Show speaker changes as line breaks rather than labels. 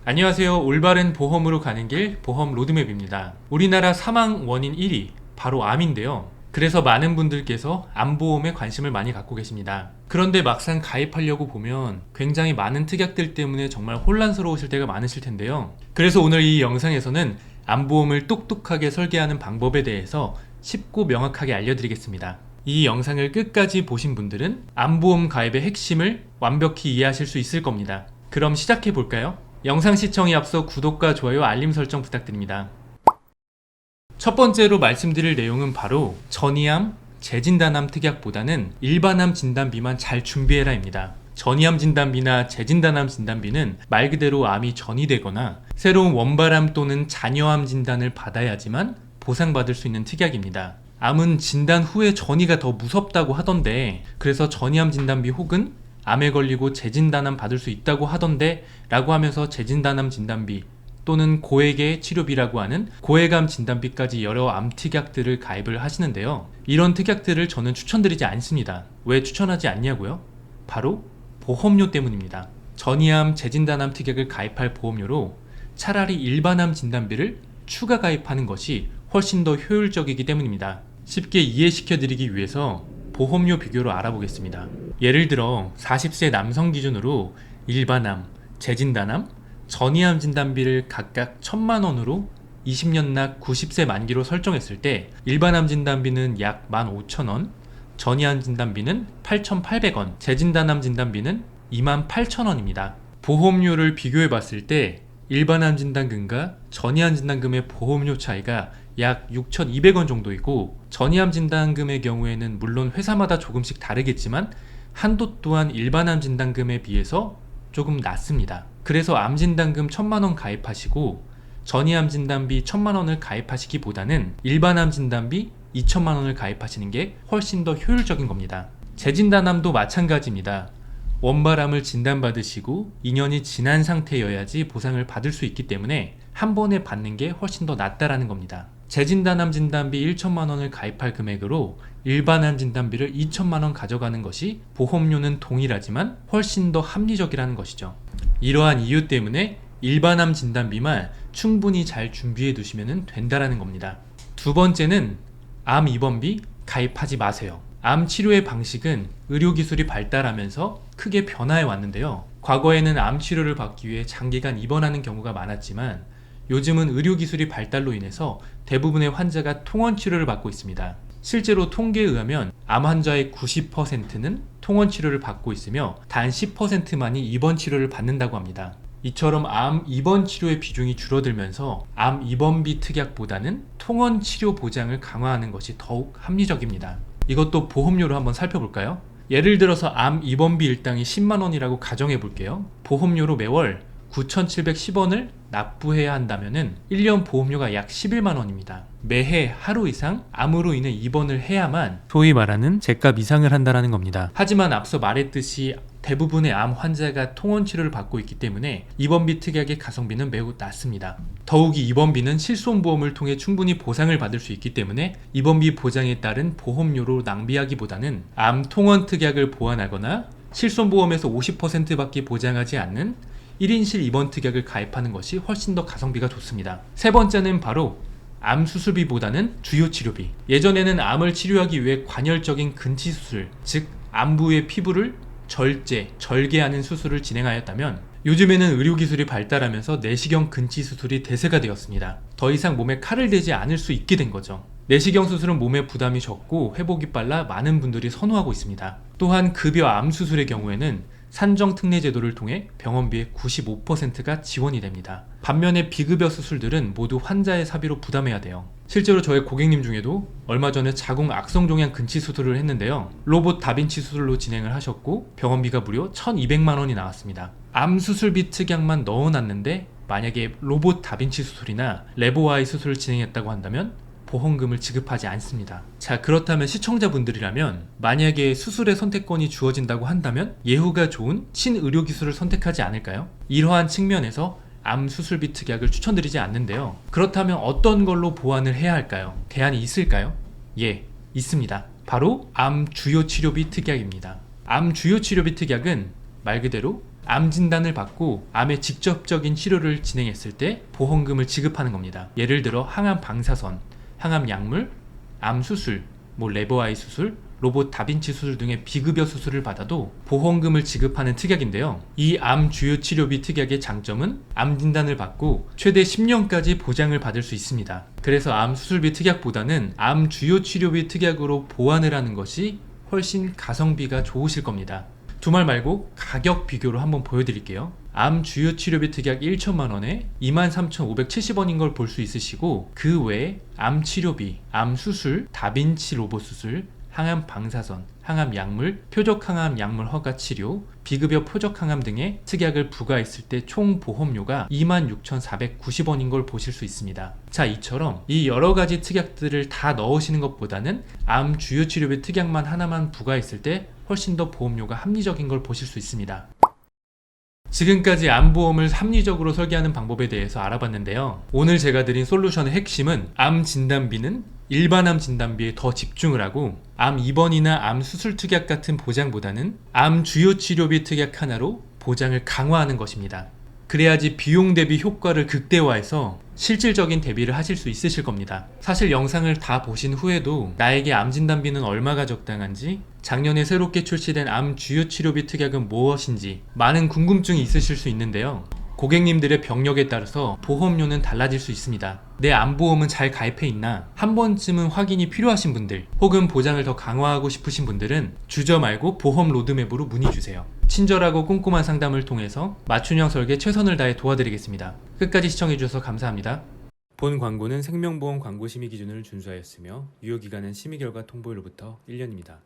안녕하세요. 올바른 보험으로 가는 길 보험 로드맵입니다. 우리나라 사망 원인 1위 바로 암인데요. 그래서 많은 분들께서 암보험에 관심을 많이 갖고 계십니다. 그런데 막상 가입하려고 보면 굉장히 많은 특약들 때문에 정말 혼란스러우실 때가 많으실 텐데요. 그래서 오늘 이 영상에서는 암보험을 똑똑하게 설계하는 방법에 대해서 쉽고 명확하게 알려드리겠습니다. 이 영상을 끝까지 보신 분들은 암보험 가입의 핵심을 완벽히 이해하실 수 있을 겁니다. 그럼 시작해 볼까요? 영상 시청에 앞서 구독과 좋아요, 알림 설정 부탁드립니다. 첫 번째로 말씀드릴 내용은 바로 전이암, 재진단암 특약보다는 일반암 진단비만 잘 준비해라입니다. 전이암 진단비나 재진단암 진단비는 말 그대로 암이 전이되거나 새로운 원발암 또는 잔여암 진단을 받아야지만 보상받을 수 있는 특약입니다. 암은 진단 후에 전이가 더 무섭다고 하던데, 그래서 전이암 진단비 혹은 암에 걸리고 재진단암 받을 수 있다고 하던데 라고 하면서 재진단암 진단비 또는 고액의 치료비라고 하는 고액암 진단비까지 여러 암 특약들을 가입을 하시는데요. 이런 특약들을 저는 추천드리지 않습니다. 왜 추천하지 않냐고요? 바로 보험료 때문입니다. 전이암, 재진단암 특약을 가입할 보험료로 차라리 일반암 진단비를 추가 가입하는 것이 훨씬 더 효율적이기 때문입니다. 쉽게 이해시켜 드리기 위해서 보험료 비교로 알아보겠습니다. 예를 들어 40세 남성 기준으로 일반암, 재진단암, 전이암 진단비를 각각 1,000만원으로 20년 납 90세 만기로 설정했을 때 일반암 진단비는 약 15,000원, 전이암 진단비는 8,800원, 재진단암 진단비는 28,000원입니다. 보험료를 비교해 봤을 때 일반암 진단금과 전이암 진단금의 보험료 차이가 약 6,200원 정도이고, 전이암 진단금의 경우에는 물론 회사마다 조금씩 다르겠지만 한도 또한 일반암 진단금에 비해서 조금 낮습니다. 그래서 암 진단금 1,000만원 가입하시고 전이암 진단비 1,000만원을 가입하시기보다는 일반암 진단비 2,000만원을 가입하시는 게 훨씬 더 효율적인 겁니다. 재진단암도 마찬가지입니다. 원발암을 진단받으시고 2년이 지난 상태여야지 보상을 받을 수 있기 때문에 한 번에 받는 게 훨씬 더 낫다라는 겁니다. 재진단암 진단비 1,000만원을 가입할 금액으로 일반암 진단비를 2,000만원 가져가는 것이 보험료는 동일하지만 훨씬 더 합리적이라는 것이죠. 이러한 이유 때문에 일반암 진단비만 충분히 잘 준비해 두시면 된다라는 겁니다. 두 번째는 암 입원비 가입하지 마세요. 암 치료의 방식은 의료기술이 발달하면서 크게 변화해 왔는데요. 과거에는 암 치료를 받기 위해 장기간 입원하는 경우가 많았지만 요즘은 의료기술이 발달로 인해서 대부분의 환자가 통원 치료를 받고 있습니다. 실제로 통계에 의하면 암 환자의 90%는 통원 치료를 받고 있으며 단 10%만이 입원 치료를 받는다고 합니다. 이처럼 암 입원 치료의 비중이 줄어들면서 암 입원비 특약보다는 통원 치료 보장을 강화하는 것이 더욱 합리적입니다. 이것도 보험료로 한번 살펴볼까요? 예를 들어서 암 입원비 일당이 10만원이라고 가정해 볼게요. 보험료로 매월 9,710원을 납부해야 한다면 1년 보험료가 약 11만원입니다. 매해 하루 이상 암으로 인해 입원을 해야만 소위 말하는 제값 이상을 한다는 겁니다. 하지만 앞서 말했듯이 대부분의 암 환자가 통원 치료를 받고 있기 때문에 입원비 특약의 가성비는 매우 낮습니다. 더욱이 입원비는 실손보험을 통해 충분히 보상을 받을 수 있기 때문에 입원비 보장에 따른 보험료로 낭비하기보다는 암 통원 특약을 보완하거나 실손보험에서 50%밖에 보장하지 않는 1인실 입원 특약을 가입하는 것이 훨씬 더 가성비가 좋습니다. 세 번째는 바로 암 수술비보다는 주요 치료비. 예전에는 암을 치료하기 위해 관열적인 근치 수술, 즉 암부의 피부를 절개하는 수술을 진행하였다면 요즘에는 의료기술이 발달하면서 내시경 근치 수술이 대세가 되었습니다. 더 이상 몸에 칼을 대지 않을 수 있게 된 거죠. 내시경 수술은 몸에 부담이 적고 회복이 빨라 많은 분들이 선호하고 있습니다. 또한 급여 암 수술의 경우에는 산정특례제도를 통해 병원비의 95%가 지원이 됩니다. 반면에 비급여 수술들은 모두 환자의 사비로 부담해야 돼요. 실제로 저의 고객님 중에도 얼마 전에 자궁 악성종양 근치 수술을 했는데요. 로봇 다빈치 수술로 진행을 하셨고 병원비가 무려 1,200만원이 나왔습니다. 암 수술비 특약만 넣어놨는데 만약에 로봇 다빈치 수술이나 레보아이 수술을 진행했다고 한다면 보험금을 지급하지 않습니다. 자, 그렇다면 시청자분들이라면 만약에 수술의 선택권이 주어진다고 한다면 예후가 좋은 친의료기술을 선택하지 않을까요? 이러한 측면에서 암 수술비 특약을 추천드리지 않는데요. 그렇다면 어떤 걸로 보완을 해야 할까요? 대안이 있을까요? 예, 있습니다. 바로 암 주요 치료비 특약입니다. 암 주요 치료비 특약은 말 그대로 암 진단을 받고 암의 직접적인 치료를 진행했을 때 보험금을 지급하는 겁니다. 예를 들어 항암 방사선, 항암 약물, 암 수술, 레버아이 수술, 로봇 다빈치 수술 등의 비급여 수술을 받아도 보험금을 지급하는 특약인데요. 이 암 주요 치료비 특약의 장점은 암 진단을 받고 최대 10년까지 보장을 받을 수 있습니다. 그래서 암 수술비 특약보다는 암 주요 치료비 특약으로 보완을 하는 것이 훨씬 가성비가 좋으실 겁니다. 두말 말고 가격 비교로 한번 보여드릴게요. 암 주요 치료비 특약 1천만 원에 23,570원인 걸 볼 수 있으시고, 그 외에 암 치료비, 암 수술, 다빈치 로봇 수술, 항암 방사선, 항암 약물, 표적 항암 약물 허가 치료, 비급여 표적 항암 등의 특약을 부과했을 때 총 보험료가 26,490원인 걸 보실 수 있습니다. 자, 이처럼 이 여러 가지 특약들을 다 넣으시는 것보다는 암 주요 치료비 특약만 하나만 부과했을 때 훨씬 더 보험료가 합리적인 걸 보실 수 있습니다. 지금까지 암보험을 합리적으로 설계하는 방법에 대해서 알아봤는데요. 오늘 제가 드린 솔루션의 핵심은 암 진단비는 일반 암 진단비에 더 집중을 하고, 암 입원이나 암 수술 특약 같은 보장보다는 암 주요 치료비 특약 하나로 보장을 강화하는 것입니다. 그래야지 비용 대비 효과를 극대화해서 실질적인 대비를 하실 수 있으실 겁니다. 사실 영상을 다 보신 후에도 나에게 암 진단비는 얼마가 적당한지, 작년에 새롭게 출시된 암 주요 치료비 특약은 무엇인지 많은 궁금증이 있으실 수 있는데요. 고객님들의 병력에 따라서 보험료는 달라질 수 있습니다. 내 암보험은 잘 가입해 있나 한 번쯤은 확인이 필요하신 분들, 혹은 보장을 더 강화하고 싶으신 분들은 주저 말고 보험 로드맵으로 문의 주세요. 친절하고 꼼꼼한 상담을 통해서 맞춤형 설계 최선을 다해 도와드리겠습니다. 끝까지 시청해주셔서 감사합니다. 본 광고는 생명보험 광고 심의 기준을 준수하였으며 유효기간은 심의 결과 통보일로부터 1년입니다.